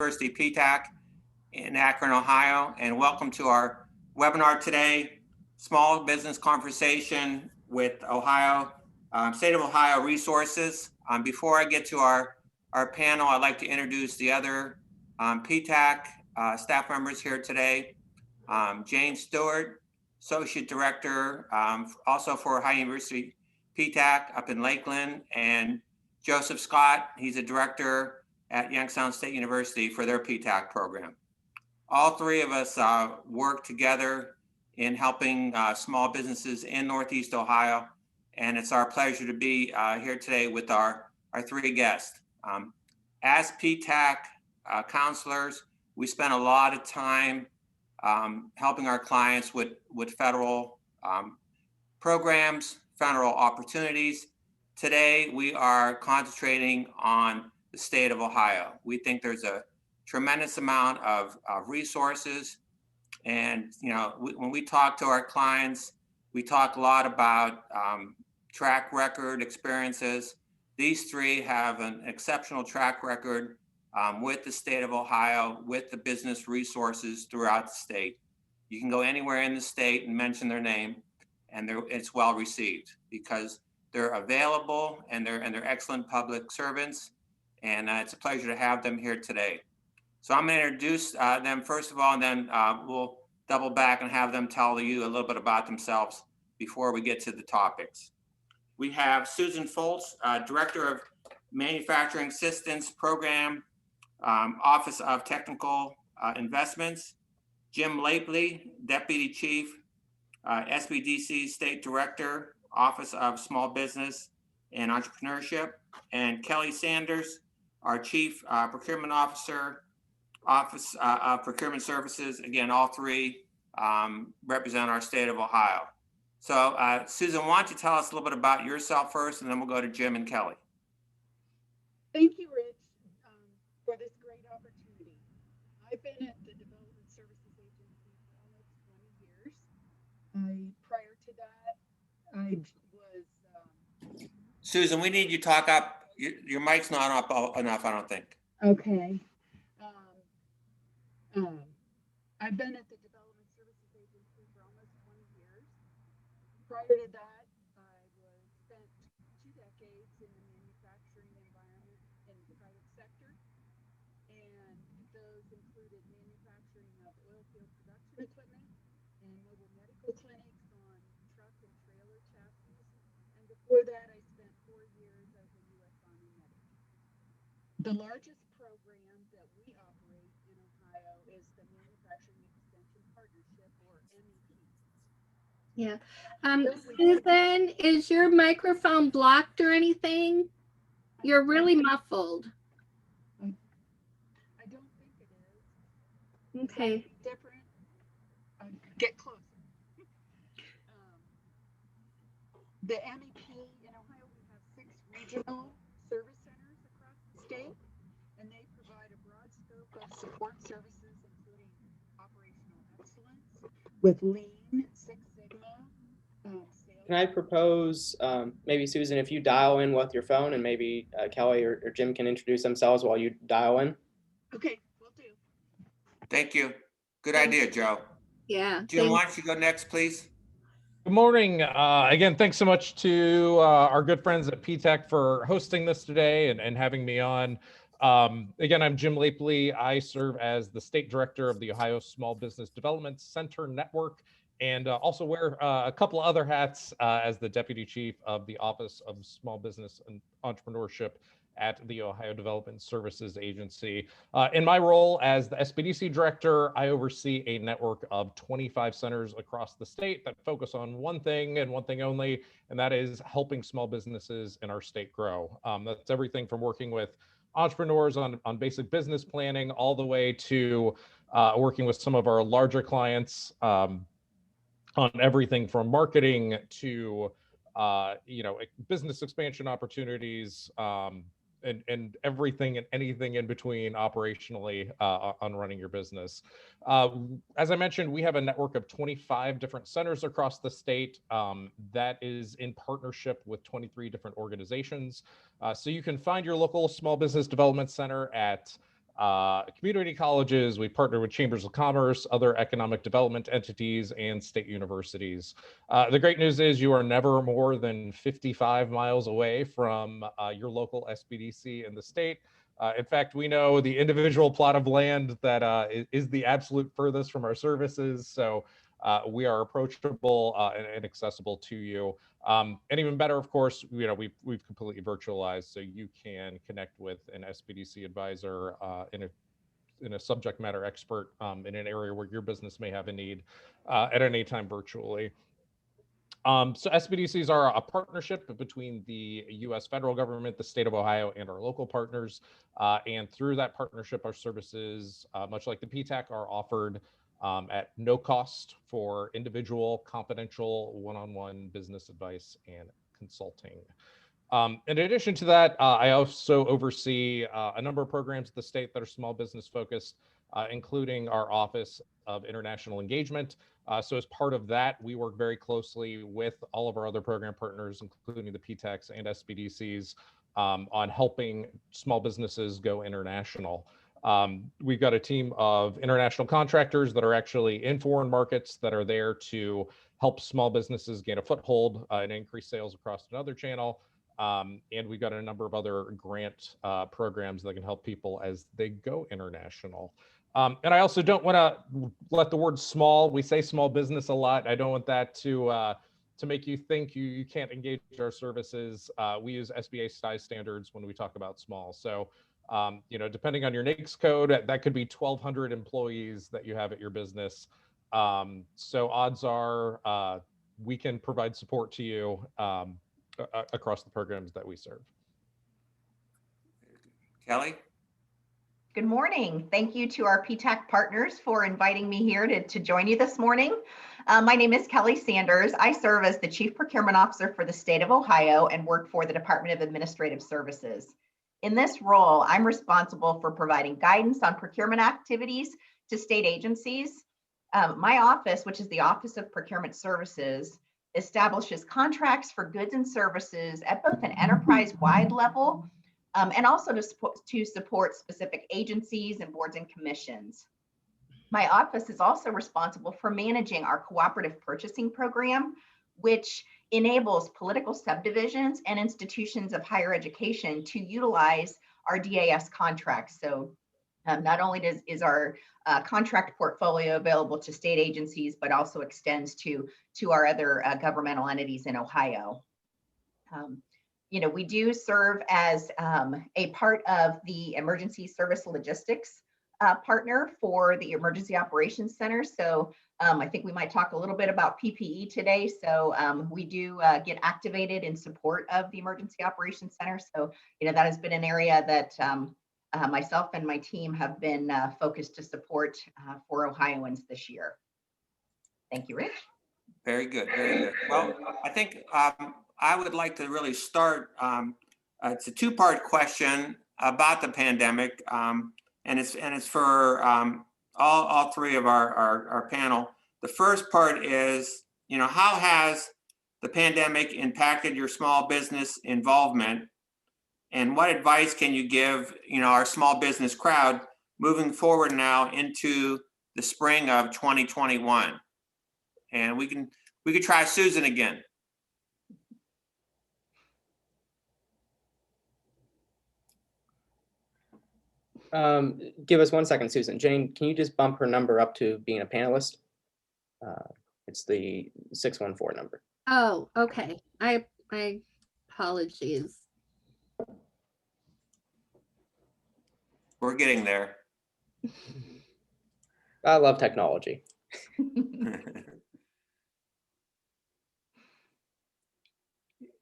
University PTAC in Akron, Ohio, and welcome to our webinar today, Small Business Conversation with Ohio, State of Ohio Resources. Before I get to our panel, I'd like to introduce the other PTAC staff members here today. Jane Stewart, Associate Director, also for Ohio University PTAC up in Lakeland, and Joseph Scott, he's a Director at Youngstown State University for their PTAC program. All three of us work together in helping small businesses in Northeast Ohio, and it's our pleasure to be here today with our three guests. As PTAC counselors, we spend a lot of time helping our clients with federal programs, federal opportunities. Today, we are concentrating on the state of Ohio. We think there's a tremendous amount of resources. And, when we talk to our clients, we talk a lot about track record experiences. These three have an exceptional track record with the state of Ohio, with the business resources throughout the state. You can go anywhere in the state and mention their name, and it's well received because they're available and they're excellent public servants. And it's a pleasure to have them here today. So I'm going to introduce them first of all, and then we'll double back and have them tell you a little bit about themselves before we get to the topics. We have Susan Foltz, Director of Manufacturing Assistance Program, Office of Technical Investments. Jim Laipply, Deputy Chief, SBDC State Director, Office of Small Business and Entrepreneurship. And Kelly Sanders, our Chief Procurement Officer, Office of Procurement Services. Again, all three represent our state of Ohio. So Susan, why don't you tell us a little bit about yourself first, and then we'll go to Jim and Kelly. Thank you, Rich, for this great opportunity. I've been at the Development Services Agency for almost 20 years. Prior to that, I was... Susan, we need you to talk up. Your mic's not up enough, I don't think. Okay. I've been at the Development Services Agency for almost 20 years. Prior to that, I spent 2 decades in the manufacturing environment in the private sector, and those included manufacturing of oil field production equipment and mobile medical clinics on truck and trailer chassis. And before that, I spent 4 years as a U.S. Army medic. The largest program that we operate in Ohio is the Manufacturing Extension Partnership, or MEP. Yeah. Susan, is your microphone blocked or anything? You're really muffled. I don't think it is. Okay. Is that different? Get closer. The MEP in Ohio, we have 6 regional service centers across the state, and they provide a broad scope of support services, including operational excellence with Lean, Six Sigma, sales. Can I propose, maybe Susan, if you dial in with your phone, and maybe Kelly or Jim can introduce themselves while you dial in? Okay, will do. Thank you. Good idea, Joe. Yeah. Jim, why don't you go next, please? Good morning. Again, thanks so much to our good friends at PTAC for hosting this today and having me on. Again, I'm Jim Laipply. I serve as the State Director of the Ohio Small Business Development Center Network, and also wear a couple of other hats as the Deputy Chief of the Office of Small Business and Entrepreneurship at the Ohio Development Services Agency. In my role as the SBDC Director, I oversee a network of 25 centers across the state that focus on one thing and one thing only, and that is helping small businesses in our state grow. That's everything from working with entrepreneurs on basic business planning all the way to working with some of our larger clients on everything from marketing to business expansion opportunities, and everything and anything in between operationally on running your business. As I mentioned, we have a network of 25 different centers across the state that is in partnership with 23 different organizations. So you can find your local small business development center at community colleges. We partner with chambers of commerce, other economic development entities, and state universities. The great news is you are never more than 55 miles away from your local SBDC in the state. In fact, we know the individual plot of land that is the absolute furthest from our services. So we are approachable and accessible to you. And even better, of course, we've completely virtualized, so you can connect with an SBDC advisor in a subject matter expert in an area where your business may have a need at any time virtually. So SBDCs are a partnership between the U.S. federal government, the state of Ohio, and our local partners. And through that partnership, our services, much like the PTAC, are offered at no cost for individual, confidential, one-on-one business advice and consulting. In addition to that, I also oversee a number of programs at the state that are small business focused, including our Office of International Engagement. So as part of that, we work very closely with all of our other program partners, including the PTACs and SBDCs, on helping small businesses go international. We've got a team of international contractors that are actually in foreign markets that are there to help small businesses gain a foothold and increase sales across another channel. And we've got a number of other grant programs that can help people as they go international. And I also don't want to let the word small, we say small business a lot. I don't want that to make you think you can't engage our services. We use SBA size standards when we talk about small. So, depending on your NAICS code, that could be 1,200 employees that you have at your business. So odds are we can provide support to you across the programs that we serve. Kelly? Good morning. Thank you to our PTAC partners for inviting me here to join you this morning. My name is Kelly Sanders. I serve as the Chief Procurement Officer for the state of Ohio and work for the Department of Administrative Services. In this role, I'm responsible for providing guidance on procurement activities to state agencies. My office, which is the Office of Procurement Services, establishes contracts for goods and services at both an enterprise-wide level and also to support specific agencies and boards and commissions. My office is also responsible for managing our cooperative purchasing program, which enables political subdivisions and institutions of higher education to utilize our DAS contracts. So not only is our contract portfolio available to state agencies, but also extends to our other governmental entities in Ohio. We do serve as a part of the emergency service logistics partner for the Emergency Operations Center. So I think we might talk a little bit about PPE today. So we do get activated in support of the Emergency Operations Center. So, that has been an area that myself and my team have been focused to support for Ohioans this year. Thank you, Rich. Very good, very good. Well, I think I would like to really start. It's a two-part question about the pandemic, and it's for all three of our panel. The first part is, how has the pandemic impacted your small business involvement, and what advice can you give, our small business crowd moving forward now into the spring of 2021? And we could try Susan again. Give us 1 second, Susan. Jane, can you just bump her number up to being a panelist? It's the 614 number. Oh, okay. I apologies. We're getting there. I love technology.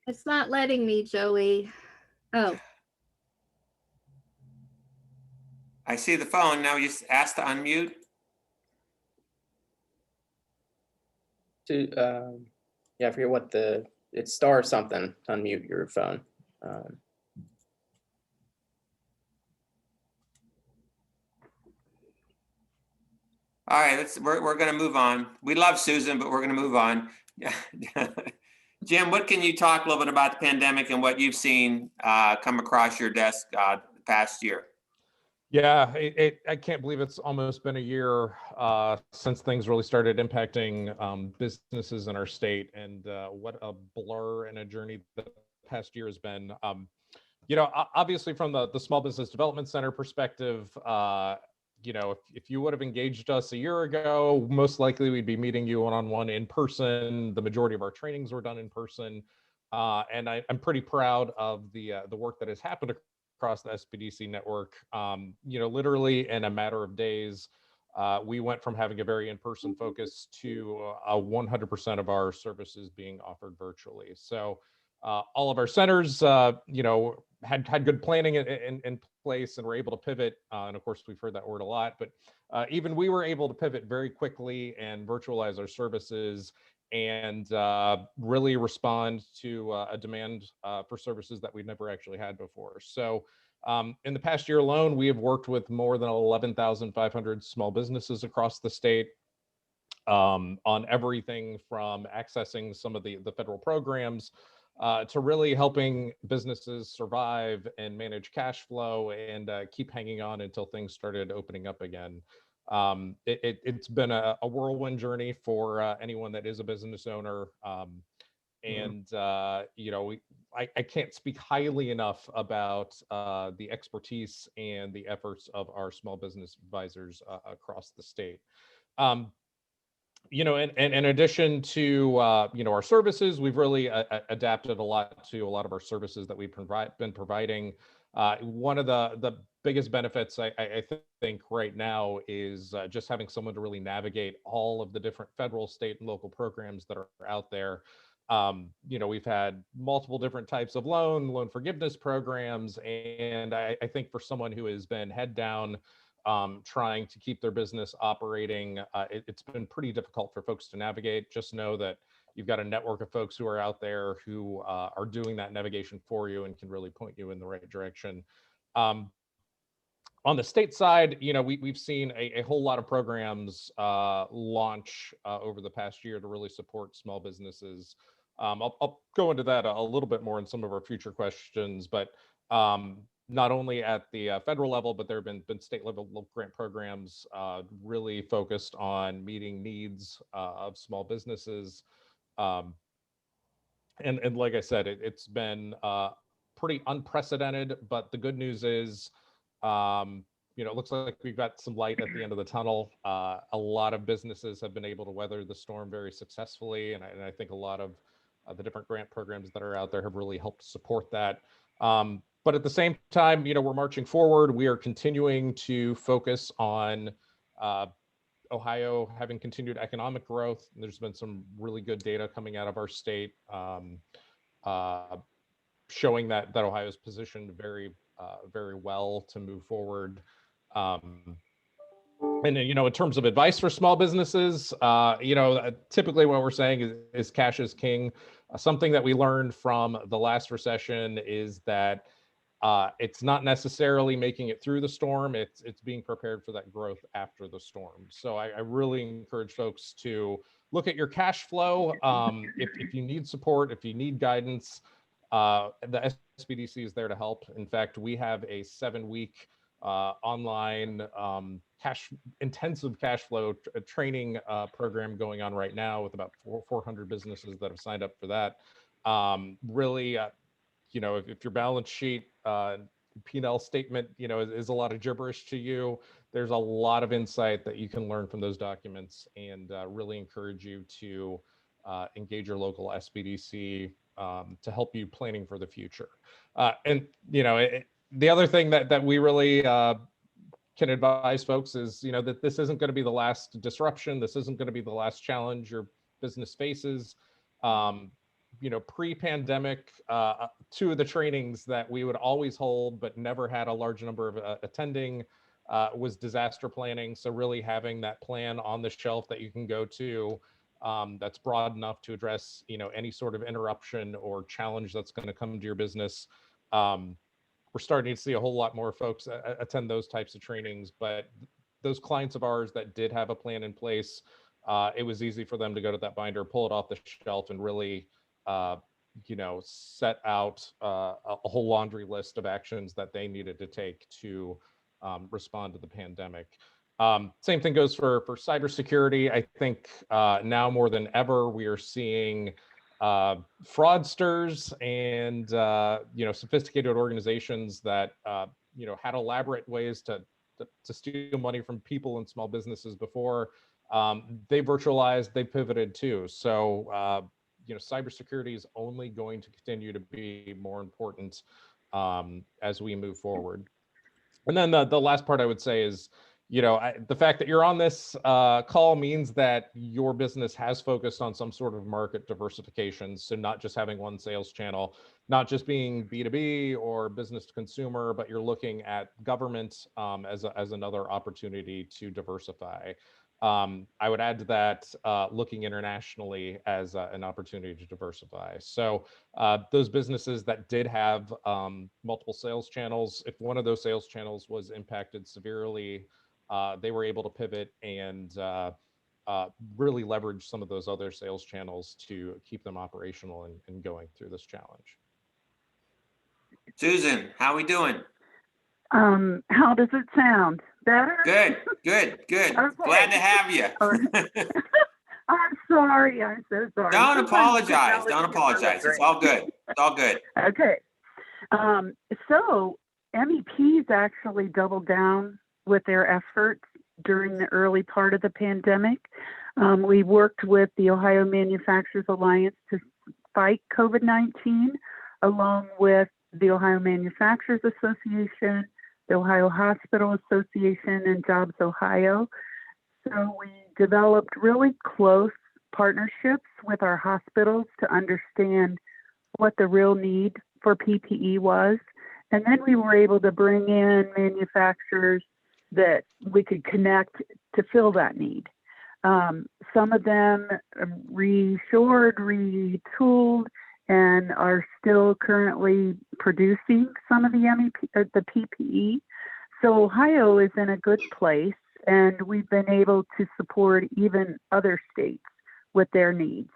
It's not letting me, Joey. Oh. I see the phone. Now you asked to unmute. I forget what it's star something to unmute your phone. All right, we're going to move on. We love Susan, but we're going to move on. Jim, what can you talk a little bit about the pandemic and what you've seen come across your desk the past year? Yeah, I can't believe it's almost been a year since things really started impacting businesses in our state, and what a blur and a journey the past year has been. Obviously from the Small Business Development Center perspective, if you would have engaged us a year ago, most likely we'd be meeting you one-on-one in person. The majority of our trainings were done in person. And I'm pretty proud of the work that has happened across the SBDC network. Literally in a matter of days, we went from having a very in-person focus to 100% of our services being offered virtually. So all of our centers, had good planning in place and were able to pivot. And of course, we've heard that word a lot, but even we were able to pivot very quickly and virtualize our services and really respond to a demand for services that we'd never actually had before. So in the past year alone, we have worked with more than 11,500 small businesses across the state on everything from accessing some of the federal programs to really helping businesses survive and manage cash flow and keep hanging on until things started opening up again. It's been a whirlwind journey for anyone that is a business owner. And I can't speak highly enough about the expertise and the efforts of our small business advisors across the state. And in addition to our services, we've really adapted a lot to a lot of our services that we've been providing. One of the biggest benefits I think right now is just having someone to really navigate all of the different federal, state, and local programs that are out there. We've had multiple different types of loan forgiveness programs, and I think for someone who has been head down trying to keep their business operating, it's been pretty difficult for folks to navigate. Just know that you've got a network of folks who are out there who are doing that navigation for you and can really point you in the right direction. On the state side, we've seen a whole lot of programs launch over the past year to really support small businesses. I'll go into that a little bit more in some of our future questions, but not only at the federal level, but there have been state level grant programs really focused on meeting needs of small businesses. And like I said, it's been pretty unprecedented, but the good news is, it looks like we've got some light at the end of the tunnel. A lot of businesses have been able to weather the storm very successfully, and I think a lot of the different grant programs that are out there have really helped support that. But at the same time, we're marching forward. We are continuing to focus on Ohio having continued economic growth. There's been some really good data coming out of our state showing that Ohio is positioned very well to move forward. And then, in terms of advice for small businesses, typically what we're saying is cash is king. Something that we learned from the last recession is that it's not necessarily making it through the storm. It's being prepared for that growth after the storm. So I really encourage folks to look at your cash flow. If you need support, if you need guidance, the SBDC is there to help. In fact, we have a 7-week online intensive cash flow training program going on right now with about 400 businesses that have signed up for that. Really, if your balance sheet P&L statement, is a lot of gibberish to you, there's a lot of insight that you can learn from those documents, and really encourage you to engage your local SBDC to help you planning for the future. And the other thing that we really can advise folks is, that this isn't going to be the last disruption. This isn't going to be the last challenge your business faces. Pre-pandemic, 2 of the trainings that we would always hold but never had a large number of attending was disaster planning. So really having that plan on the shelf that you can go to that's broad enough to address, any sort of interruption or challenge that's going to come to your business. We're starting to see a whole lot more folks attend those types of trainings, but those clients of ours that did have a plan in place, it was easy for them to go to that binder, pull it off the shelf, and really set out a whole laundry list of actions that they needed to take to respond to the pandemic. Same thing goes for cybersecurity. I think now more than ever, we are seeing fraudsters and sophisticated organizations that had elaborate ways to steal money from people and small businesses before. They virtualized, they pivoted too. So cybersecurity is only going to continue to be more important as we move forward. And then the last part I would say is, the fact that you're on this call means that your business has focused on some sort of market diversification. So not just having one sales channel, not just being B2B or business to consumer, but you're looking at government as another opportunity to diversify. I would add to that looking internationally as an opportunity to diversify. So those businesses that did have multiple sales channels, if one of those sales channels was impacted severely, they were able to pivot and really leverage some of those other sales channels to keep them operational and going through this challenge. Susan, how we doing? How does it sound? Better? Good. Okay. Glad to have you. I'm sorry. I'm so sorry. Don't Sometimes apologize. technology Don't is apologize. really It's all good. It's all good. Okay. So MEPs actually doubled down with their efforts during the early part of the pandemic. We worked with the Ohio Manufacturers Alliance to fight COVID-19, along with the Ohio Manufacturers Association, the Ohio Hospital Association, and Jobs Ohio. So we developed really close partnerships with our hospitals to understand what the real need for PPE was. And then we were able to bring in manufacturers that we could connect to fill that need. Some of them reshored, retooled, and are still currently producing some of the PPE. So Ohio is in a good place, and we've been able to support even other states with their needs.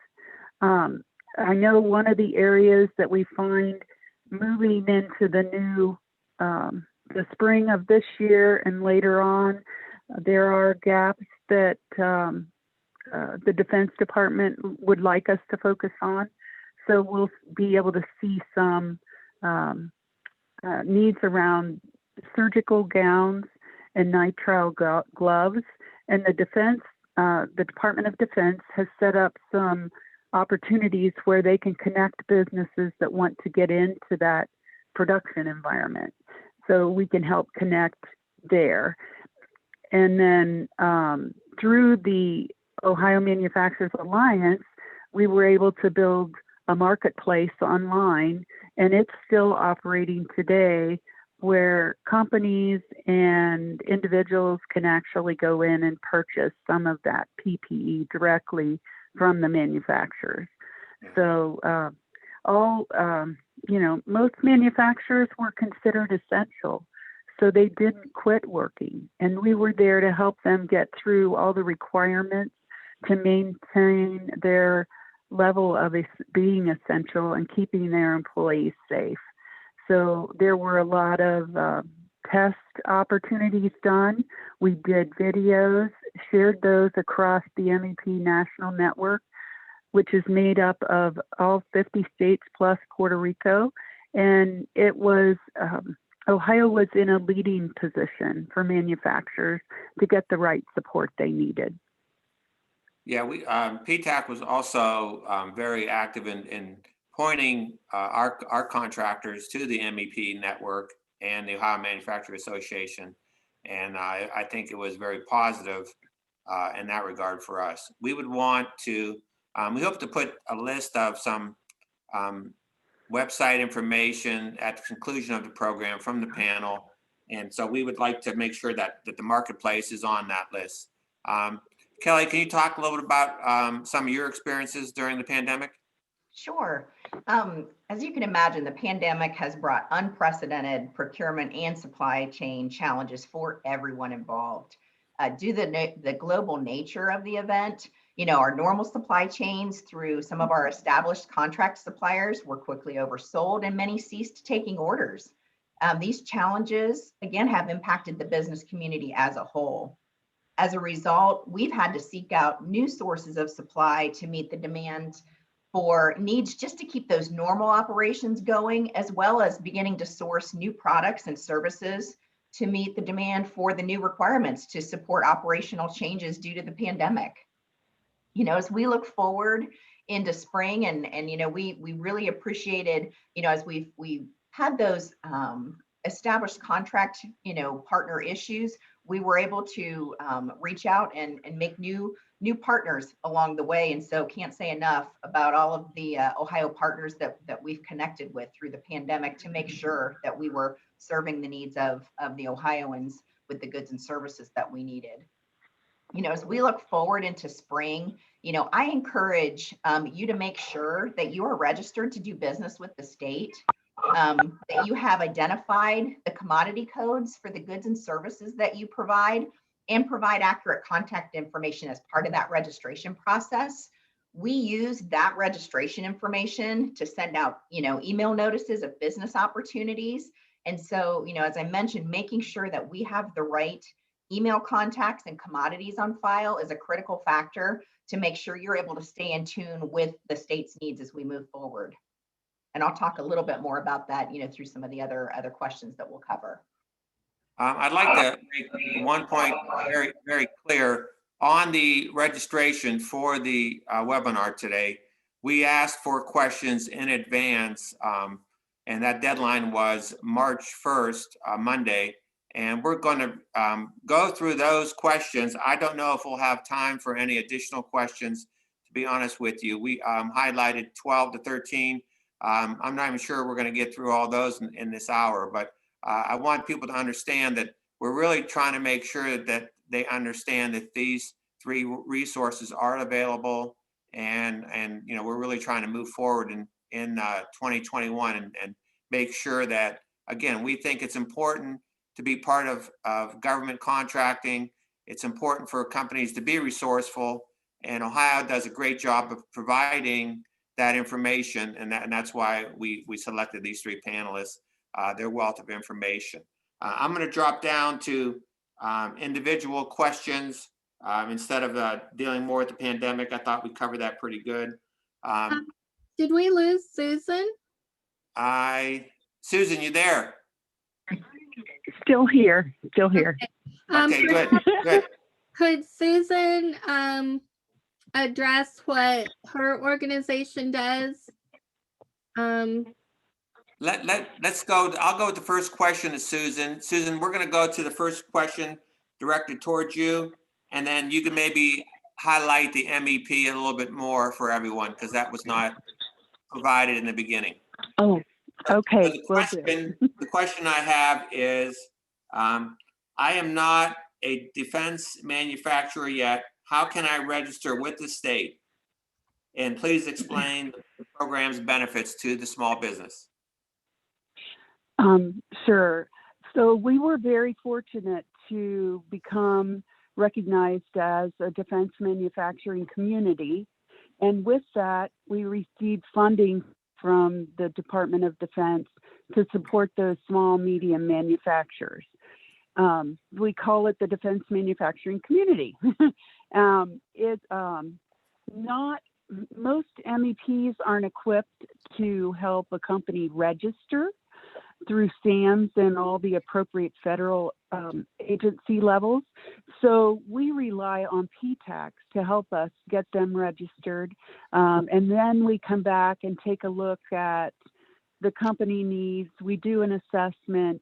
I know one of the areas that we find moving into the new, the spring of this year and later on, there are gaps that the Defense Department would like us to focus on. So we'll be able to see some needs around surgical gowns and nitrile gloves. And the Department of Defense has set up some opportunities where they can connect businesses that want to get into that production environment. So we can help connect there. And then through the Ohio Manufacturers Alliance, we were able to build a marketplace online, and it's still operating today, where companies and individuals can actually go in and purchase some of that PPE directly from the manufacturers. So most manufacturers were considered essential, so they didn't quit working, and we were there to help them get through all the requirements to maintain their level of being essential and keeping their employees safe. So there were a lot of test opportunities done. We did videos, shared those across the MEP National Network, which is made up of all 50 states plus Puerto Rico. And it was, Ohio was in a leading position for manufacturers to get the right support they needed. Yeah, PTAC was also very active in pointing our contractors to the MEP network and the Ohio Manufacturers Association. And I think it was very positive in that regard for us. We would want to, we hope to put a list of some website information at the conclusion of the program from the panel. And so we would like to make sure that the marketplace is on that list. Kelly, can you talk a little bit about some of your experiences during the pandemic? Sure. As you can imagine, the pandemic has brought unprecedented procurement and supply chain challenges for everyone involved. Due to the global nature of the event, our normal supply chains through some of our established contract suppliers were quickly oversold, and many ceased taking orders. These challenges, again, have impacted the business community as a whole. As a result, we've had to seek out new sources of supply to meet the demand for needs just to keep those normal operations going, as well as beginning to source new products and services to meet the demand for the new requirements to support operational changes due to the pandemic. You know, as we look forward into spring and you know, we really appreciated, you know, as we had those established contract, you know, partner issues, we were able to reach out and make new partners along the way. And so can't say enough about all of the Ohio partners that we've connected with through the pandemic to make sure that we were serving the needs of the Ohioans with the goods and services that we needed. You know, as we look forward into spring, you know, I encourage you to make sure that you are registered to do business with the state, that you have identified the commodity codes for the goods and services that you provide, and provide accurate contact information as part of that registration process. We use that registration information to send out, you know, email notices of business opportunities. And so, you know, as I mentioned, making sure that we have the right email contacts and commodities on file is a critical factor to make sure you're able to stay in tune with the state's needs as we move forward. And I'll talk a little bit more about that, you know, through some of the other questions that we'll cover. I'd like to make one point very, very clear on the registration for the webinar today. We asked for questions in advance, and that deadline was March 1st, Monday. And we're going to go through those questions. I don't know if we'll have time for any additional questions, to be honest with you. We highlighted 12 to 13. I'm not even sure we're going to get through all those in this hour, but I want people to understand that we're really trying to make sure that they understand that these 3 resources are available, and you know, we're really trying to move forward in 2021 and make sure that, again, we think it's important to be part of government contracting. It's important for companies to be resourceful, and Ohio does a great job of providing that information, and that's why we selected these 3 panelists. Their wealth of information. I'm going to drop down to individual questions instead of dealing more with the pandemic. I thought we covered that pretty good. Did we lose Susan? Susan, you there? Still here. Okay, good. Could Susan address what her organization does? Let's go. I'll go with the first question to Susan. Susan, we're going to go to the first question directed towards you, and then you can maybe highlight the MEP a little bit more for everyone, because that was not provided in the beginning. Oh, okay. So the question I have is, I am not a defense manufacturer yet. How can I register with the state? And please explain the program's benefits to the small business. Sure. So we were very fortunate to become recognized as a defense manufacturing community. And with that, we received funding from the Department of Defense to support those small, medium manufacturers. We call it the defense manufacturing community. Most MEPs aren't equipped to help a company register through SAMs and all the appropriate federal agency levels. So we rely on PTACs to help us get them registered. And then we come back and take a look at the company needs. We do an assessment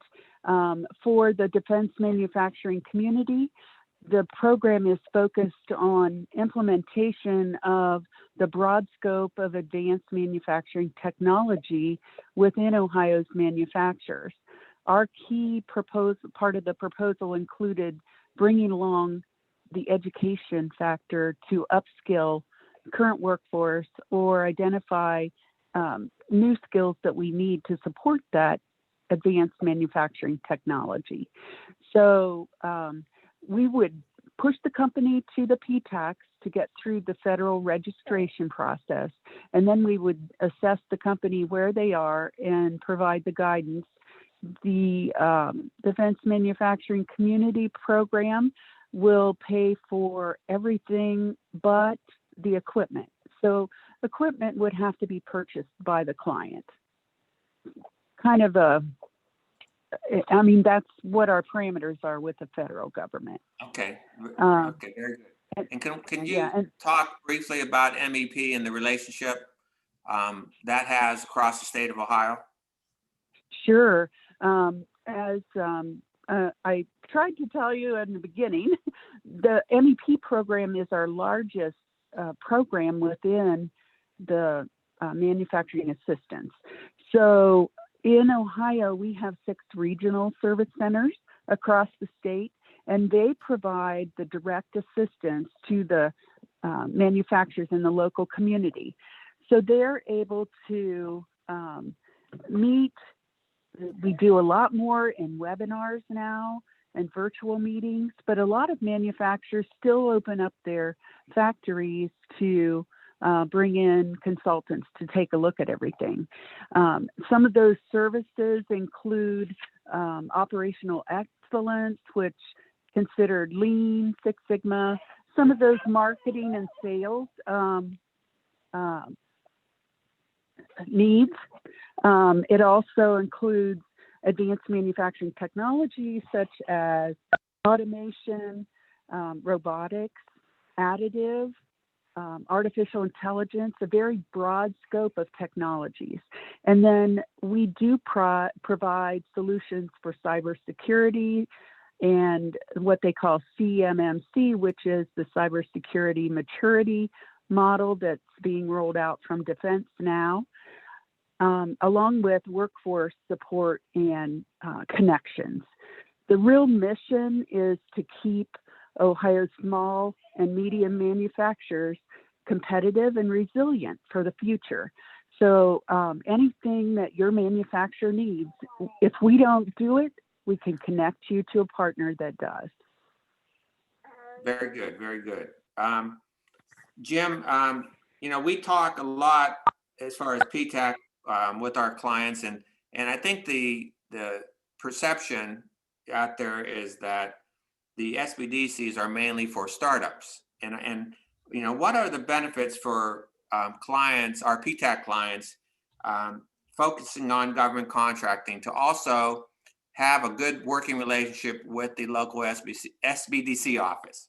for the defense manufacturing community. The program is focused on implementation of the broad scope of advanced manufacturing technology within Ohio's manufacturers. Our key part of the proposal included bringing along the education factor to upskill current workforce or identify new skills that we need to support that advanced manufacturing technology. So we would push the company to the PTACs to get through the federal registration process, and then we would assess the company where they are and provide the guidance the Defense Manufacturing Community Program will pay for everything but the equipment. So equipment would have to be purchased by the client. Kind of I mean, that's what our parameters are with the federal government. Okay. Okay, very good. And can you talk briefly about MEP and the relationship that has across the state of Ohio? Sure. As I tried to tell you in the beginning, the MEP program is our largest program within the manufacturing assistance. So in Ohio, we have 6 regional service centers across the state, and they provide the direct assistance to the manufacturers in the local community. So they're able to meet. We do a lot more in webinars now and virtual meetings, but a lot of manufacturers still open up their factories to bring in consultants to take a look at everything. Some of those services include operational excellence, which considered Lean, Six Sigma, some of those marketing and sales needs. It also includes advanced manufacturing technology such as automation, robotics, additive, artificial intelligence, a very broad scope of technologies. And then we do provide solutions for cybersecurity and what they call CMMC, which is the cybersecurity maturity model that's being rolled out from Defense now, along with workforce support and connections. The real mission is to keep Ohio's small and medium manufacturers competitive and resilient for the future. So anything that your manufacturer needs, if we don't do it, we can connect you to a partner that does. Very good, very good. Jim, you know, we talk a lot as far as PTAC with our clients, and I think the perception out there is that the SBDCs are mainly for startups, and you know, what are the benefits for clients, our PTAC clients, focusing on government contracting to also have a good working relationship with the local SBDC office?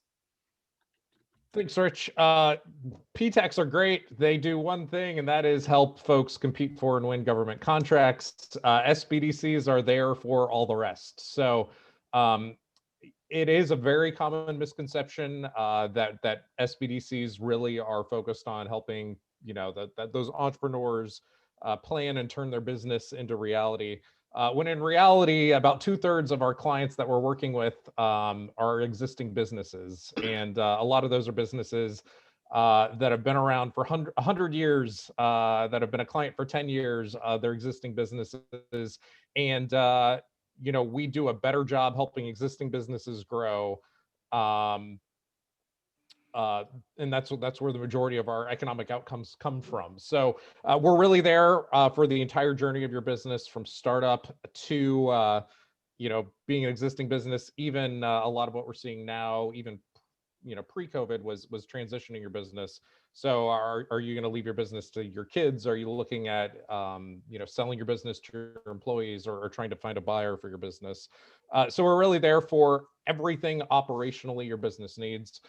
Thanks, Rich. PTACs are great. They do one thing, and that is help folks compete for and win government contracts. SBDCs are there for all the rest. So it is a very common misconception that SBDCs really are focused on helping, you know, those entrepreneurs plan and turn their business into reality. When in reality, about 2/3 of our clients that we're working with are existing businesses. And a lot of those are businesses that have been around for 100 years, that have been a client for 10 years, they're existing businesses. And, you know, we do a better job helping existing businesses grow. And that's where the majority of our economic outcomes come from. So we're really there for the entire journey of your business, from startup to you know, being an existing business. Even a lot of what we're seeing now, even, you know, pre-COVID, was transitioning your business. So are you going to leave your business to your kids? Are you looking at you know, selling your business to your employees, or trying to find a buyer for your business? So we're really there for everything operationally your business needs.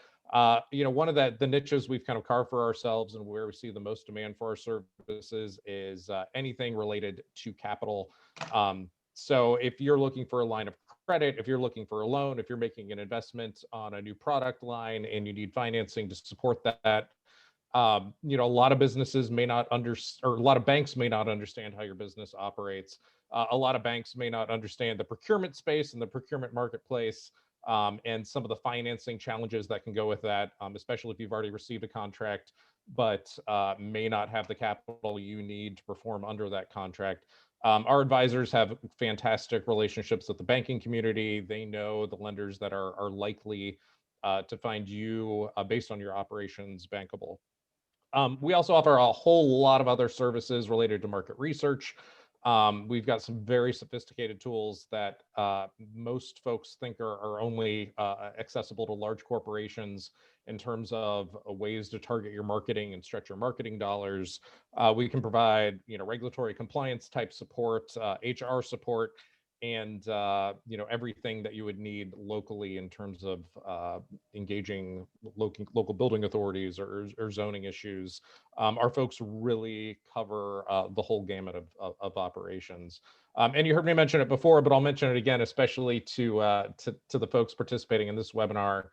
You know, one of the niches we've kind of carved for ourselves and where we see the most demand for our services is anything related to capital. So if you're looking for a line of credit, if you're looking for a loan, if you're making an investment on a new product line and you need financing to support that, you know, a lot of businesses may not or a lot of banks may not understand how your business operates. A lot of banks may not understand the procurement space and the procurement marketplace. And some of the financing challenges that can go with that, especially if you've already received a contract, but may not have the capital you need to perform under that contract. Our advisors have fantastic relationships with the banking community. They know the lenders that are likely to find you, based on your operations, bankable. We also offer a whole lot of other services related to market research. We've got some very sophisticated tools that most folks think are only accessible to large corporations in terms of ways to target your marketing and stretch your marketing dollars. We can provide, regulatory compliance type support, HR support, and everything that you would need locally in terms of engaging local building authorities or zoning issues. Our folks really cover the whole gamut of operations. And you heard me mention it before, but I'll mention it again, especially to the folks participating in this webinar.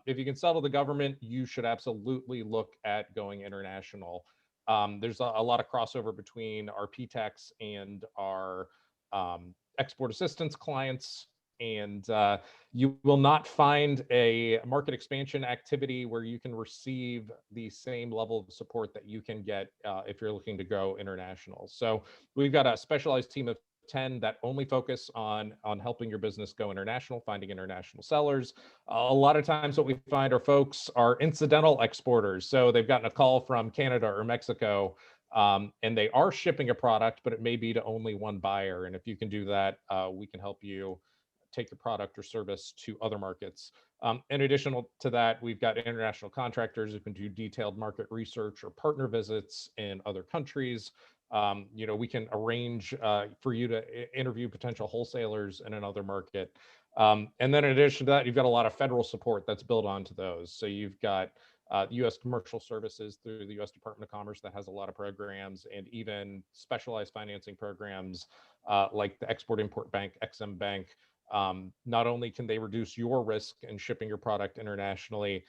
If you can sell to the government, you should absolutely look at going international. There's a lot of crossover between our PTACs and our export assistance clients, and you will not find a market expansion activity where you can receive the same level of support that you can get if you're looking to go international. So we've got a specialized team of 10 that only focus on helping your business go international, finding international sellers. A lot of times what we find are folks are incidental exporters. So they've gotten a call from Canada or Mexico, and they are shipping a product, but it may be to only one buyer. And if you can do that, we can help you take your product or service to other markets. In addition to that, we've got international contractors who can do detailed market research or partner visits in other countries. We can arrange for you to interview potential wholesalers in another market. And then in addition to that, you've got a lot of federal support that's built onto those. So you've got U.S. Commercial Services through the U.S. Department of Commerce that has a lot of programs, and even specialized financing programs like the Export-Import Bank, EXIM Bank. Not only can they reduce your risk in shipping your product internationally,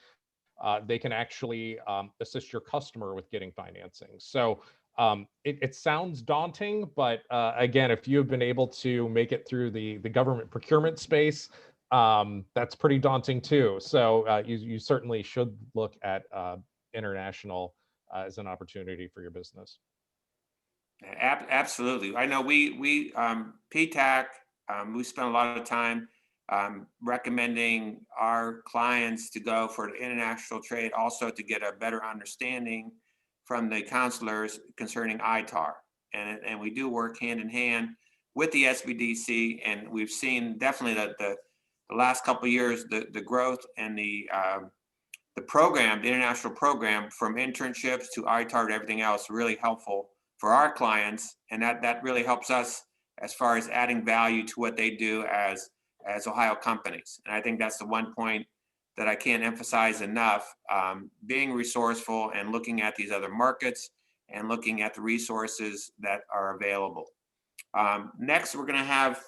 they can actually assist your customer with getting financing. So it sounds daunting, but again, if you've been able to make it through the government procurement space, that's pretty daunting too. So you certainly should look at international as an opportunity for your business. Absolutely. I know we PTAC, we spend a lot of time recommending our clients to go for international trade, also to get a better understanding from the counselors concerning ITAR. And we do work hand in hand with the SBDC, and we've seen definitely that the last couple of years, the growth and the program, the international program, from internships to ITAR to everything else, really helpful for our clients. And that really helps us as far as adding value to what they do as Ohio companies. And I think that's the one point that I can't emphasize enough, being resourceful and looking at these other markets and looking at the resources that are available. Next, we're going to have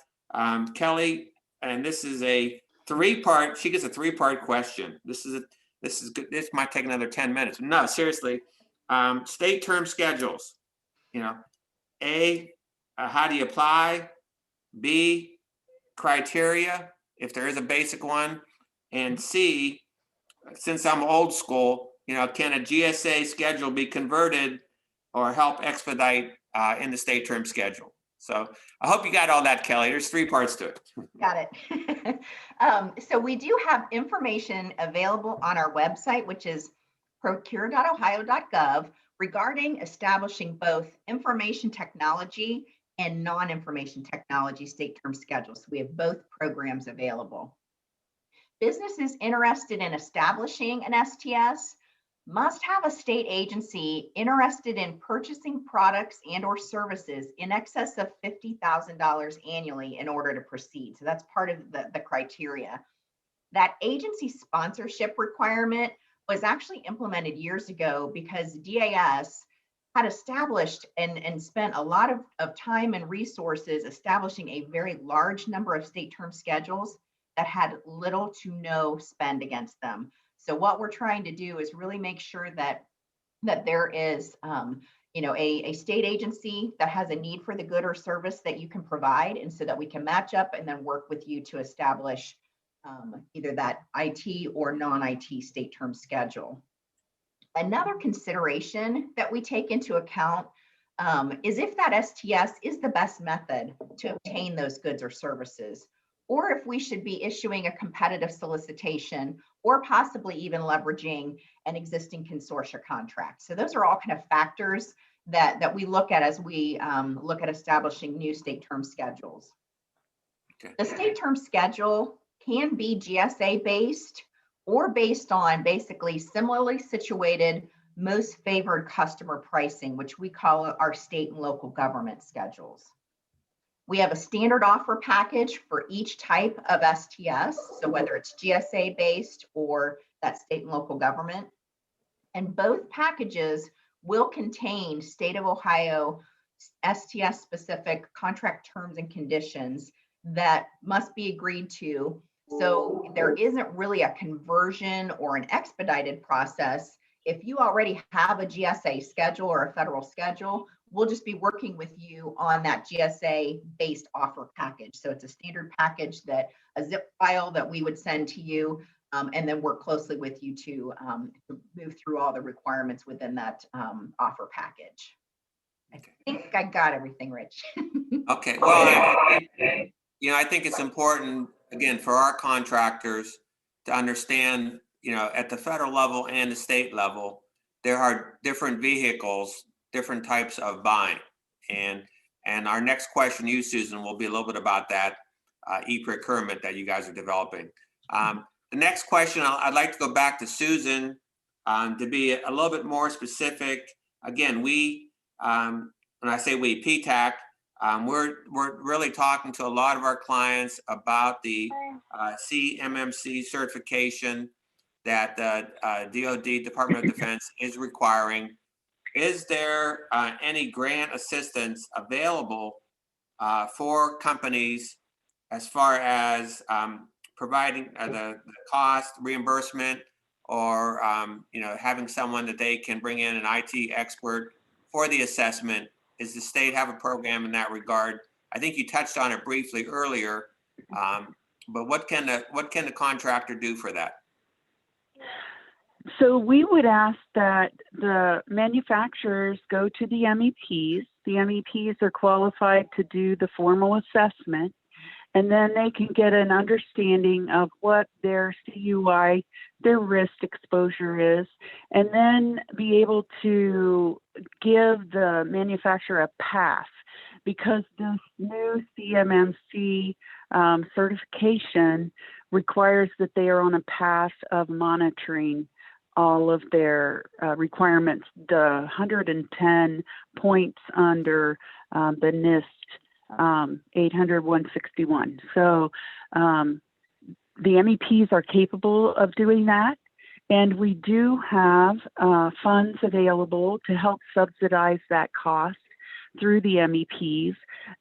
Kelly, and this is a three-part. She gets a three-part question. This is good. This might take another 10 minutes. No, seriously. State term schedules. A, how do you apply? B, criteria, if there is a basic one. And C, since I'm old school, can a GSA schedule be converted or help expedite in the state term schedule? So I hope you got all that, Kelly. There's three parts to it. Got it. So we do have information available on our website, which is procure.ohio.gov, regarding establishing both information technology and non-information technology state term schedules. So we have both programs available. Businesses interested in establishing an STS must have a state agency interested in purchasing products and or services in excess of $50,000 annually in order to proceed. So that's part of the criteria. That agency sponsorship requirement was actually implemented years ago because DAS had established and spent a lot of time and resources establishing a very large number of state term schedules that had little to no spend against them. So what we're trying to do is really make sure that there is a state agency that has a need for the good or service that you can provide, and so that we can match up and then work with you to establish either that IT or non-IT state term schedule. Another consideration that we take into account is if that STS is the best method to obtain those goods or services, or if we should be issuing a competitive solicitation, or possibly even leveraging an existing consortia contract. So those are all kind of factors that we look at as we look at establishing new state term schedules. Okay. The state term schedule can be GSA based or based on basically similarly situated most favored customer pricing, which we call our state and local government schedules. We have a standard offer package for each type of STS, so whether it's GSA based or that state and local government. And both packages will contain state of Ohio STS specific contract terms and conditions that must be agreed to. So there isn't really a conversion or an expedited process. If you already have a GSA schedule or a federal schedule, we'll just be working with you on that GSA based offer package. So it's a standard package, that a zip file that we would send to you, and then work closely with you to move through all the requirements within that offer package. I think I got everything, Rich. Okay, well, I think it's important, again, for our contractors to understand, at the federal level and the state level, there are different vehicles, different types of buying. And our next question to you, Susan, will be a little bit about that e-procurement that you guys are developing. The next question, I'd like to go back to Susan to be a little bit more specific. Again, we, when I say we, PTAC, we're really talking to a lot of our clients about the CMMC certification that the DoD, Department of Defense, is requiring. Is there any grant assistance available for companies as far as providing the cost reimbursement, or having someone that they can bring in, an IT expert for the assessment? Does the state have a program in that regard? I think you touched on it briefly earlier, but what can the contractor do for that? So we would ask that the manufacturers go to the MEPs. The MEPs are qualified to do the formal assessment, and then they can get an understanding of what their CUI, their risk exposure is, and then be able to give the manufacturer a path, because this new CMMC certification requires that they are on a path of monitoring all of their requirements, the 110 points under the NIST 800-161. So the MEPs are capable of doing that. And we do have funds available to help subsidize that cost through the MEPs.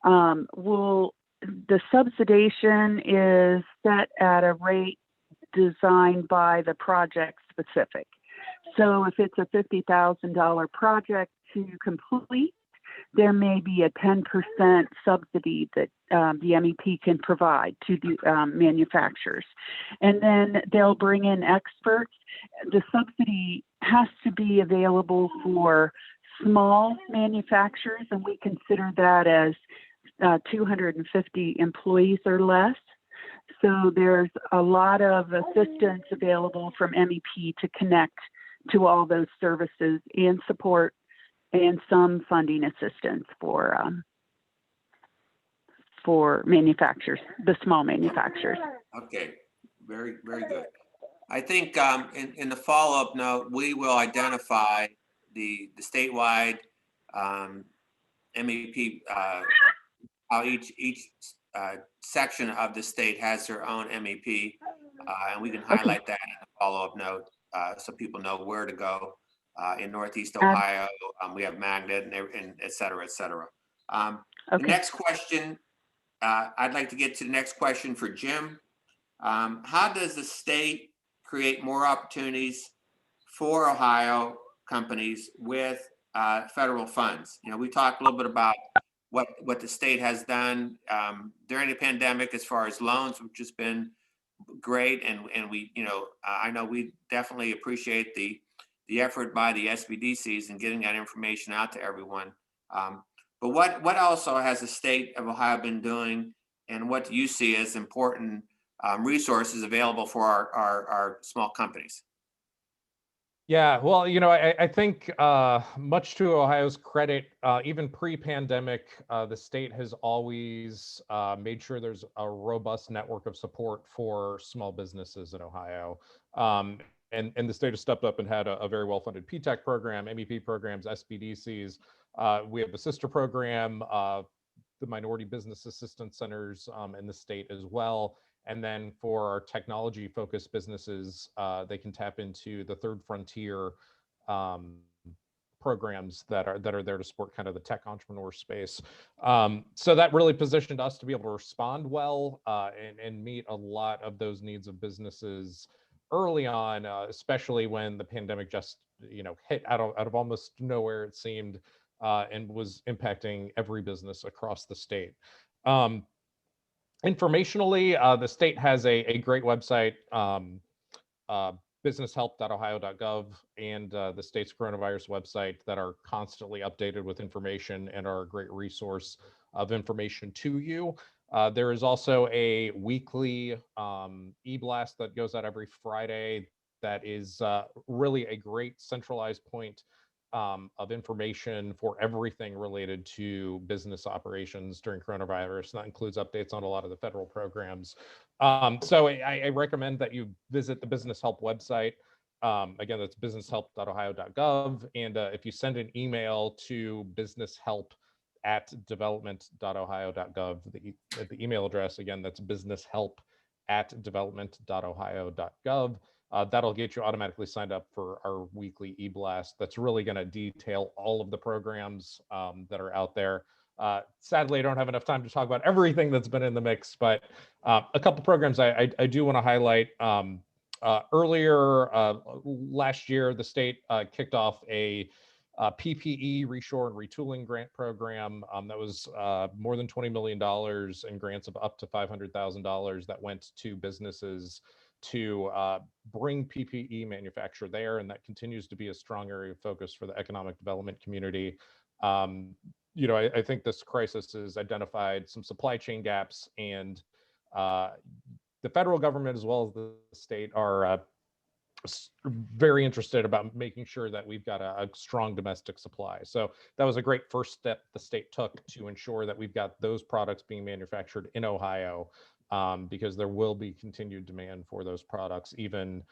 The subsidization is set at a rate designed by the project specific. So if it's a $50,000 project to complete, there may be a 10% subsidy that the MEP can provide to the manufacturers. And then they'll bring in experts. The subsidy has to be available for small manufacturers, and we consider that as 250 employees or less. So there's a lot of assistance available from MEP to connect to all those services and support, and some funding assistance for manufacturers, the small manufacturers. Okay, very, very good. I think in the follow-up note, we will identify the statewide MEP, how each section of the state has their own MEP, and we can highlight that in the follow-up note so people know where to go. In Northeast Ohio, we have Magnet and et cetera, et cetera. The next question, I'd like to get to the next question for Jim. How does the state create more opportunities for Ohio companies with federal funds? We talked a little bit about what the state has done during the pandemic as far as loans, which has been great. And we, I know we definitely appreciate the effort by the SBDCs in getting that information out to everyone. But what also has the state of Ohio been doing, and what do you see as important resources available for our small companies? Yeah, well, I think much to Ohio's credit, even pre-pandemic, the state has always made sure there's a robust network of support for small businesses in Ohio. And the state has stepped up and had a very well-funded PTAC program, MEP programs, SBDCs. We have a sister program, the Minority Business Assistance Centers in the state as well. And then for our technology-focused businesses, they can tap into the Third Frontier programs that are there to support kind of the tech entrepreneur space. So that really positioned us to be able to respond well and meet a lot of those needs of businesses early on, especially when the pandemic just hit out of almost nowhere, it seemed, and was impacting every business across the state. Informationally, the state has a great website, businesshelp.ohio.gov, and the state's coronavirus website that are constantly updated with information and are a great resource of information to you. There is also a weekly e-blast that goes out every Friday that is really a great centralized point of information for everything related to business operations during coronavirus. That includes updates on a lot of the federal programs. So I recommend that you visit the Business Help website. Again, that's businesshelp.ohio.gov. And if you send an email to businesshelp@development.ohio.gov, the email address, again, that's businesshelp@development.ohio.gov. That'll get you automatically signed up for our weekly e-blast that's really going to detail all of the programs that are out there. Sadly, I don't have enough time to talk about everything that's been in the mix, but a couple programs I do want to highlight. Earlier last year, the state kicked off a PPE reshore and retooling grant program that was more than $20 million in grants of up to $500,000 that went to businesses to bring PPE manufacture there, and that continues to be a strong area of focus for the economic development community. I think this crisis has identified some supply chain gaps, and the federal government as well as the state are very interested about making sure that we've got a strong domestic supply. So that was a great first step the state took to ensure that we've got those products being manufactured in Ohio, because there will be continued demand for those products even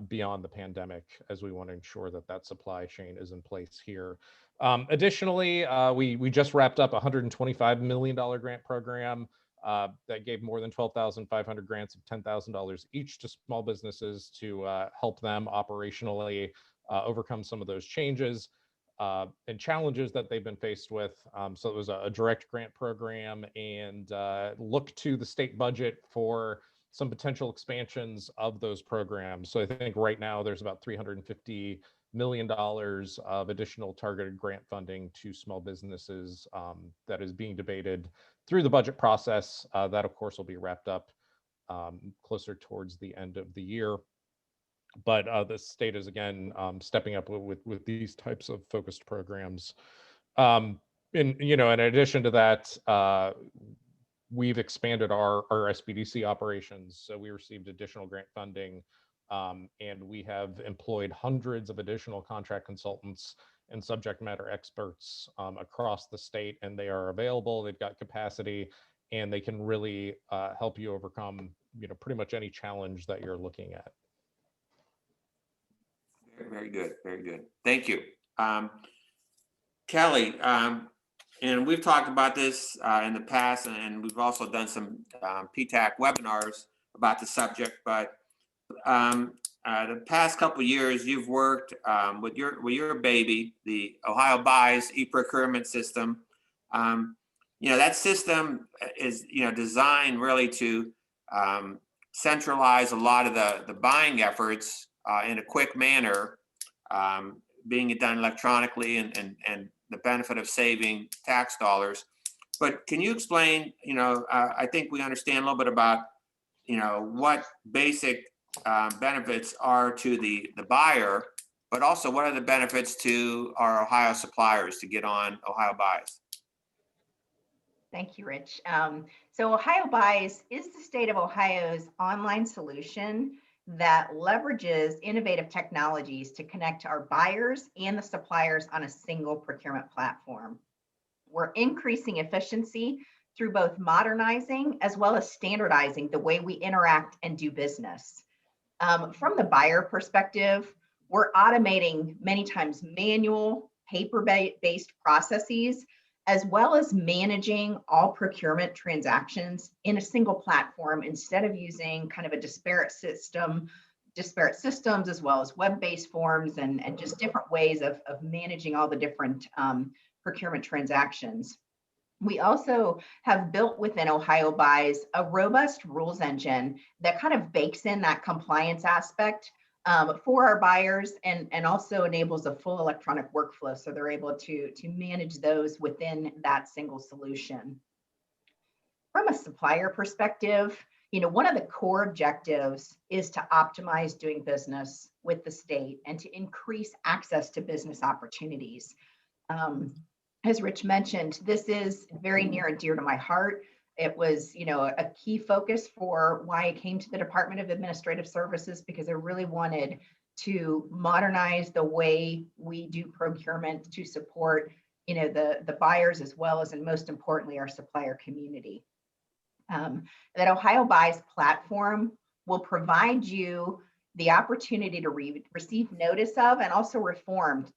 beyond the pandemic, as we want to ensure that that supply chain is in place here. Additionally, we just wrapped up a $125 million grant program that gave more than 12,500 grants of $10,000 each to small businesses to help them operationally overcome some of those changes and challenges that they've been faced with. So it was a direct grant program, and look to the state budget for some potential expansions of those programs. So I think right now there's about $350 million of additional targeted grant funding to small businesses that is being debated through the budget process. That, of course, will be wrapped up closer towards the end of the year. But the state is, again, stepping up with these types of focused programs. In addition to that, we've expanded our SBDC operations. So we received additional grant funding, and we have employed hundreds of additional contract consultants and subject matter experts across the state, and they are available. They've got capacity, and they can really help you overcome, pretty much any challenge that you're looking at. Very good, very good. Thank you. Kelly, and we've talked about this in the past, and we've also done some PTAC webinars about the subject, but the past couple of years, you've worked with your baby, the Ohio Buys e-procurement system. That system is designed really to centralize a lot of the buying efforts in a quick manner, being done electronically, and the benefit of saving tax dollars. But can you explain? I think we understand a little bit about what basic benefits are to the buyer, but also what are the benefits to our Ohio suppliers to get on Ohio Buys? Thank you, Rich. So Ohio Buys is the state of Ohio's online solution that leverages innovative technologies to connect our buyers and the suppliers on a single procurement platform. We're increasing efficiency through both modernizing as well as standardizing the way we interact and do business. From the buyer perspective, we're automating many times manual, paper-based processes, as well as managing all procurement transactions in a single platform instead of using kind of a disparate systems, as well as web-based forms and just different ways of managing all the different procurement transactions. We also have built within Ohio Buys a robust rules engine that kind of bakes in that compliance aspect for our buyers and also enables a full electronic workflow, so they're able to manage those within that single solution. From a supplier perspective, one of the core objectives is to optimize doing business with the state and to increase access to business opportunities. As Rich mentioned, this is very near and dear to my heart. It was, a key focus for why I came to the Department of Administrative Services, because I really wanted to modernize the way we do procurement to support, the buyers as well as, and most importantly, our supplier community. That Ohio Buys platform will provide you the opportunity to receive notice of and also respond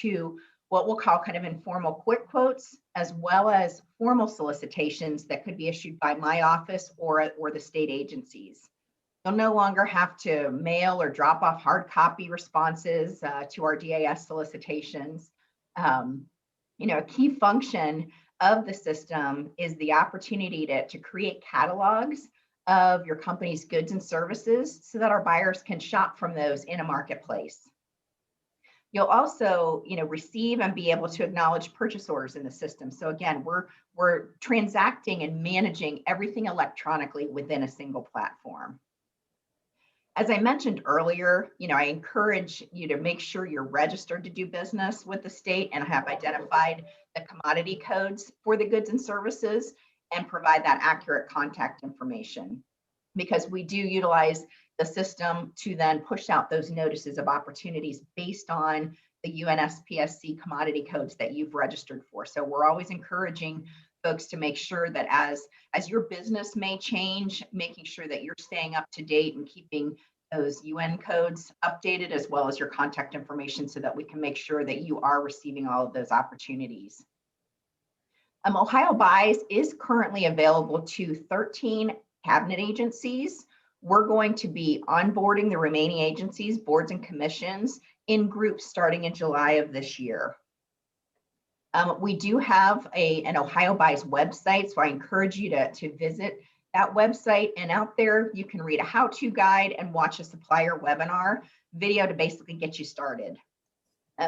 to what we'll call kind of informal quick quotes, as well as formal solicitations that could be issued by my office or the state agencies. You'll no longer have to mail or drop off hard copy responses to our DAS solicitations. A key function of the system is the opportunity to create catalogs of your company's goods and services so that our buyers can shop from those in a marketplace. You'll also, receive and be able to acknowledge purchase orders in the system. So again, we're transacting and managing everything electronically within a single platform. As I mentioned earlier, I encourage you to make sure you're registered to do business with the state and have identified the commodity codes for the goods and services and provide that accurate contact information, because we do utilize the system to then push out those notices of opportunities based on the UNSPSC commodity codes that you've registered for. So we're always encouraging folks to make sure that as your business may change, making sure that you're staying up to date and keeping those UN codes updated, as well as your contact information, so that we can make sure that you are receiving all of those opportunities. Ohio Buys is currently available to 13 cabinet agencies. We're going to be onboarding the remaining agencies, boards, and commissions in groups starting in July of this year. We do have an Ohio Buys website, so I encourage you to visit that website. And out there, you can read a how-to guide and watch a supplier webinar video to basically get you started.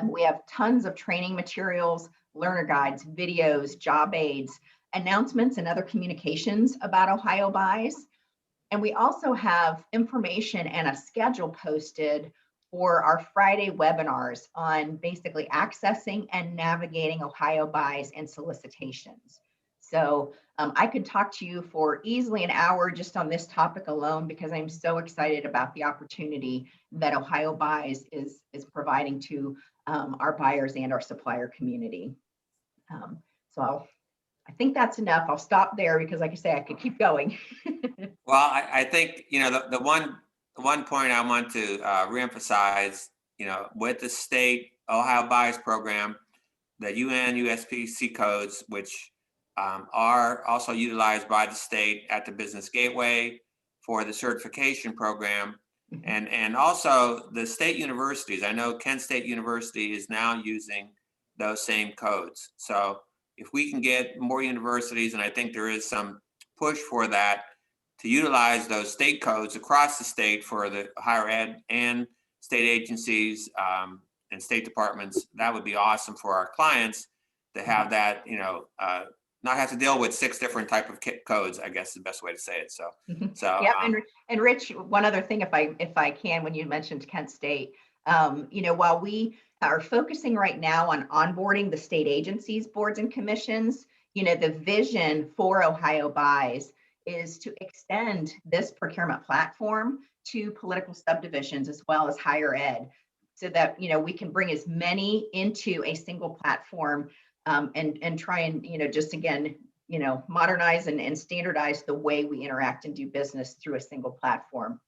We have tons of training materials, learner guides, videos, job aids, announcements, and other communications about Ohio Buys. And we also have information and a schedule posted for our Friday webinars on basically accessing and navigating Ohio Buys and solicitations. So I could talk to you for easily an hour just on this topic alone, because I'm so excited about the opportunity that Ohio Buys is providing to our buyers and our supplier community. So I think that's enough. I'll stop there because, like I say, I could keep going. Well, I think, the one point I want to reemphasize, with the state Ohio Buys program, the UN USPC codes, which are also utilized by the state at the Business Gateway for the certification program, and also the state universities. I know Kent State University is now using those same codes. So if we can get more universities, and I think there is some push for that, to utilize those state codes across the state for the higher ed and state agencies and state departments, that would be awesome for our clients to have that, not have to deal with 6 different type of codes, I guess is the best way to say it. So yeah. And Rich, one other thing, if I can, when you mentioned Kent State, while we are focusing right now on onboarding the state agencies, boards, and commissions, the vision for Ohio Buys is to extend this procurement platform to political subdivisions as well as higher ed, so that, you know, we can bring as many into a single platform, and try and, you know, just again, you know, modernize and standardize the way we interact and do business through a single platform.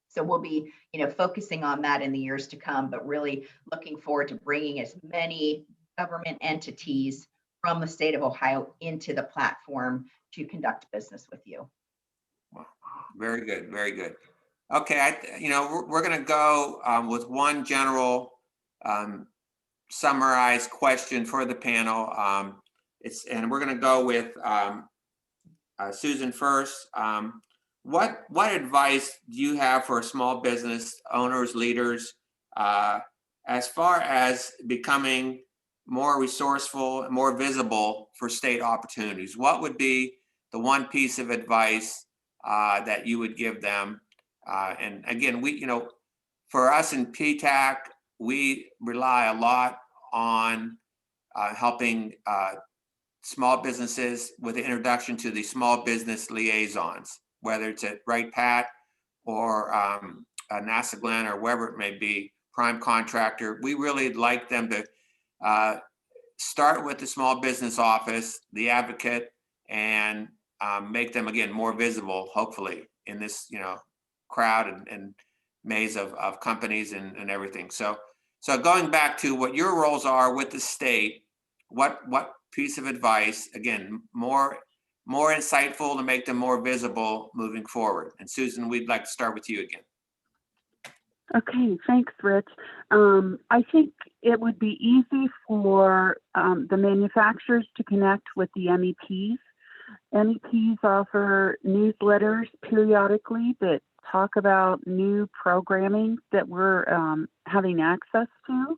So we'll be, you know, focusing on that in the years to come, but really looking forward to bringing as many government entities from the state of Ohio into the platform to conduct business with you. Very good, very good. Okay, you know, we're going to go with one general summarized question for the panel. And we're going to go with Susan first. What advice do you have for small business owners, leaders, as far as becoming more resourceful and more visible for state opportunities? What would be the one piece of advice that you would give them? And again, we, you know, for us in PTAC, we rely a lot on helping small businesses with the introduction to the small business liaisons, whether it's at Wright Pat or NASA Glenn or wherever it may be, prime contractor. We really like them to start with the small business office, the advocate, and make them, again, more visible, hopefully, in this, you know, crowd and maze of companies and everything. So going back to what your roles are with the state, what piece of advice, again, more insightful to make them more visible moving forward? And Susan, we'd like to start with you again. Okay, thanks, Rich. I think it would be easy for the manufacturers to connect with the MEPs. MEPs offer newsletters periodically that talk about new programming that we're having access to.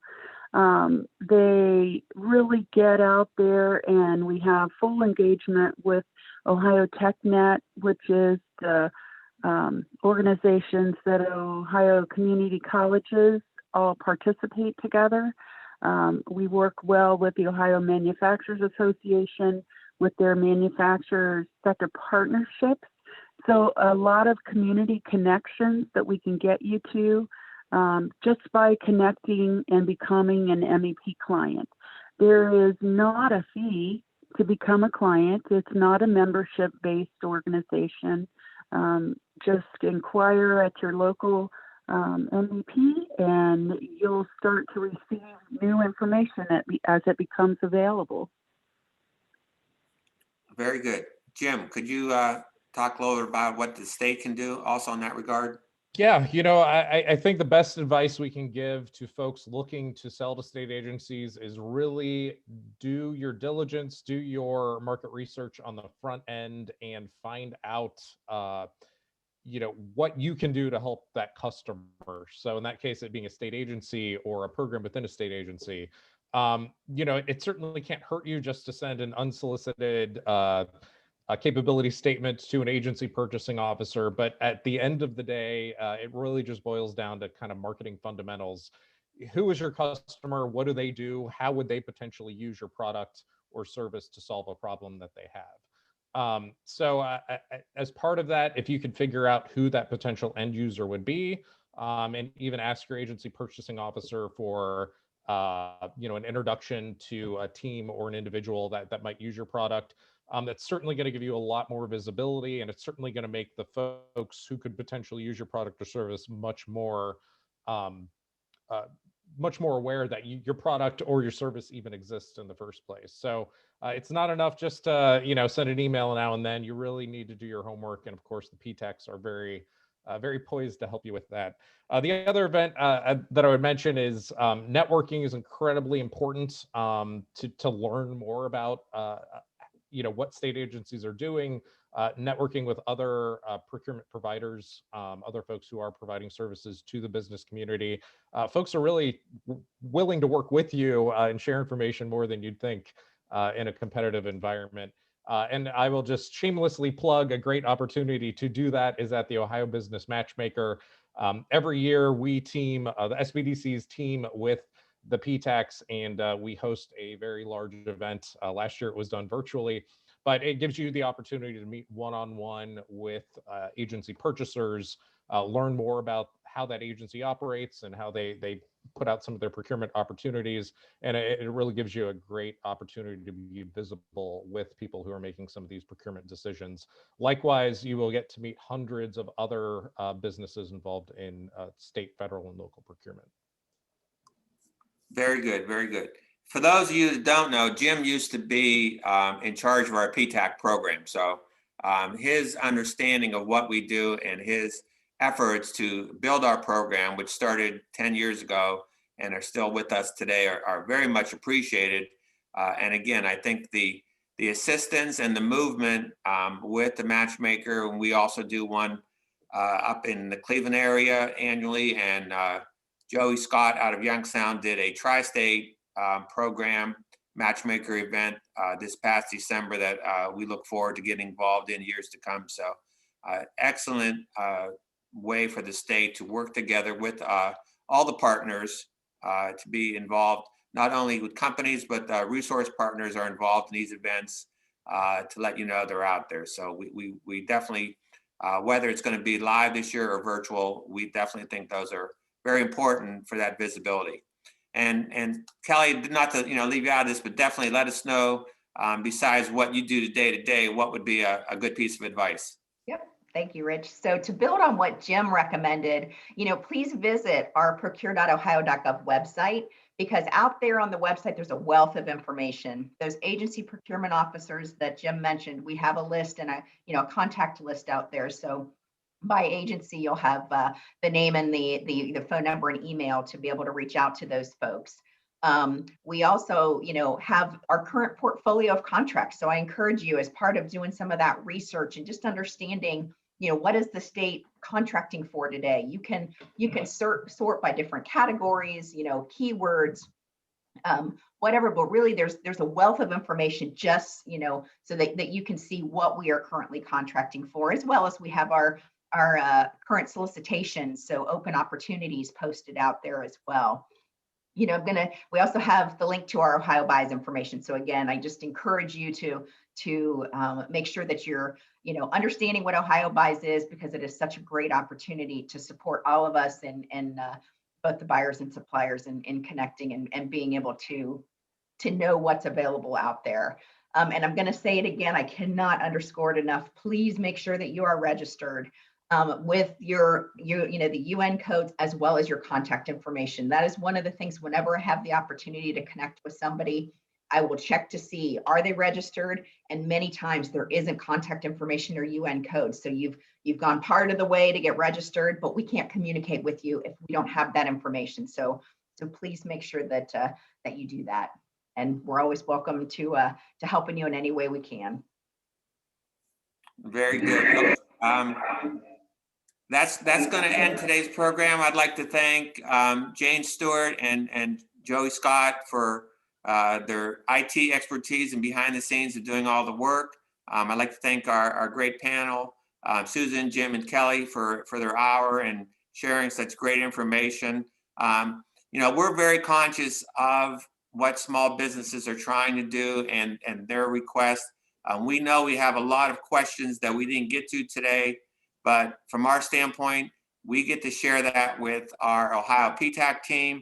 They really get out there, and we have full engagement with Ohio TechNet, which is the organizations that Ohio community colleges all participate together. We work well with the Ohio Manufacturers Association with their manufacturer sector partnerships. So a lot of community connections that we can get you to just by connecting and becoming an MEP client. There is not a fee to become a client. It's not a membership-based organization. Just inquire at your local MEP, and you'll start to receive new information as it becomes available. Very good. Jim, could you talk a little bit about what the state can do also in that regard? Yeah, you know, I think the best advice we can give to folks looking to sell to state agencies is really do your diligence, do your market research on the front end, and find out, you know, what you can do to help that customer. So in that case, it being a state agency or a program within a state agency, you know, it certainly can't hurt you just to send an unsolicited capability statement to an agency purchasing officer. But at the end of the day, it really just boils down to kind of marketing fundamentals. Who is your customer? What do they do? How would they potentially use your product or service to solve a problem that they have? So as part of that, if you could figure out who that potential end user would be, and even ask your agency purchasing officer for you know, an introduction to a team or an individual that might use your product, that's certainly going to give you a lot more visibility, and it's certainly going to make the folks who could potentially use your product or service much more aware that your product or your service even exists in the first place. So it's not enough just to, you know, send an email now and then. You really need to do your homework, and of course the PTACs are very poised to help you with that. The other event that I would mention is networking is incredibly important to learn more about you know, what state agencies are doing, networking with other procurement providers, other folks who are providing services to the business community. Folks are really willing to work with you and share information more than you'd think in a competitive environment. And I will just shamelessly plug a great opportunity to do that is at the Ohio Business Matchmaker. Every year we team, the SBDC's team with the PTACs, and we host a very large event. Last year it was done virtually, but it gives you the opportunity to meet one-on-one with agency purchasers, learn more about how that agency operates and how they put out some of their procurement opportunities. And it really gives you a great opportunity to be visible with people who are making some of these procurement decisions. Likewise, you will get to meet hundreds of other businesses involved in state, federal, and local procurement. Very good, very good. For those of you that don't know, Jim used to be in charge of our PTAC program. So his understanding of what we do and his efforts to build our program, which started 10 years ago and are still with us today, are very much appreciated. And again, I think the assistance and the movement with the matchmaker, and we also do one up in the Cleveland area annually, and Joey Scott out of Youngstown did a tri-state program matchmaker event this past December that we look forward to getting involved in years to come. So excellent way for the state to work together with all the partners to be involved, not only with companies, but resource partners are involved in these events to let you know they're out there. So we definitely, whether it's going to be live this year or virtual, we definitely think those are very important for that visibility. And Kelly, not to leave you out of this, but definitely let us know, besides what you do day to day, what would be a good piece of advice. Yep. Thank you, Rich. So to build on what Jim recommended, please visit our procure.ohio.gov website, because out there on the website, there's a wealth of information. Those agency procurement officers that Jim mentioned, we have a list and a contact list out there. So by agency, you'll have the name and the phone number and email to be able to reach out to those folks. We also, have our current portfolio of contracts. So I encourage you, as part of doing some of that research and just understanding, what is the state contracting for today? You can sort by different categories, keywords, whatever, but really there's a wealth of information just, so that you can see what we are currently contracting for, as well as we have our current solicitations, so open opportunities posted out there as well. We also have the link to our Ohio Buys information. So again, I just encourage you to make sure that you're, understanding what Ohio Buys is, because it is such a great opportunity to support all of us and both the buyers and suppliers in connecting and being able to know what's available out there. And I'm going to say it again, I cannot underscore it enough. Please make sure that you are registered with the UN codes, as well as your contact information. That is one of the things, whenever I have the opportunity to connect with somebody, I will check to see, are they registered? And many times there isn't contact information or UN codes. So you've gone part of the way to get registered, but we can't communicate with you if we don't have that information. So please make sure that you do that. And we're always welcome to helping you in any way we can. Very good. That's going to end today's program. I'd like to thank Jane Stewart and Joey Scott for their IT expertise and behind the scenes of doing all the work. I'd like to thank our great panel, Susan, Jim, and Kelly for their hour and sharing such great information. We're very conscious of what small businesses are trying to do and their requests. We know we have a lot of questions that we didn't get to today, but from our standpoint, we get to share that with our Ohio PTAC team.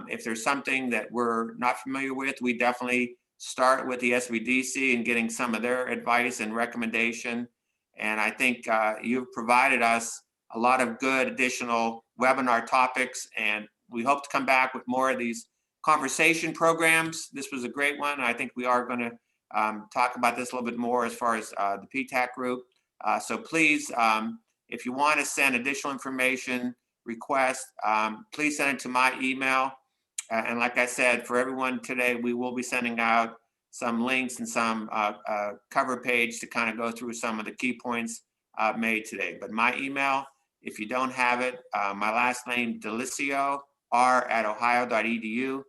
If there's something that we're not familiar with, we definitely start with the SBDC and getting some of their advice and recommendation. And I think you've provided us a lot of good additional webinar topics, and we hope to come back with more of these conversation programs. This was a great one. I think we are going to talk about this a little bit more as far as the PTAC group. So please, if you want to send additional information, request, please send it to my email. And like I said, for everyone today, we will be sending out some links and some cover page to kind of go through some of the key points made today. But my email, if you don't have it, my last name, Delicio, r@ohio.edu.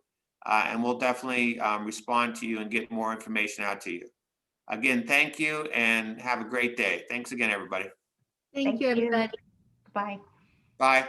And we'll definitely respond to you and get more information out to you. Again, thank you and have a great day. Thanks again, everybody. Thank you, everybody. Bye. Bye.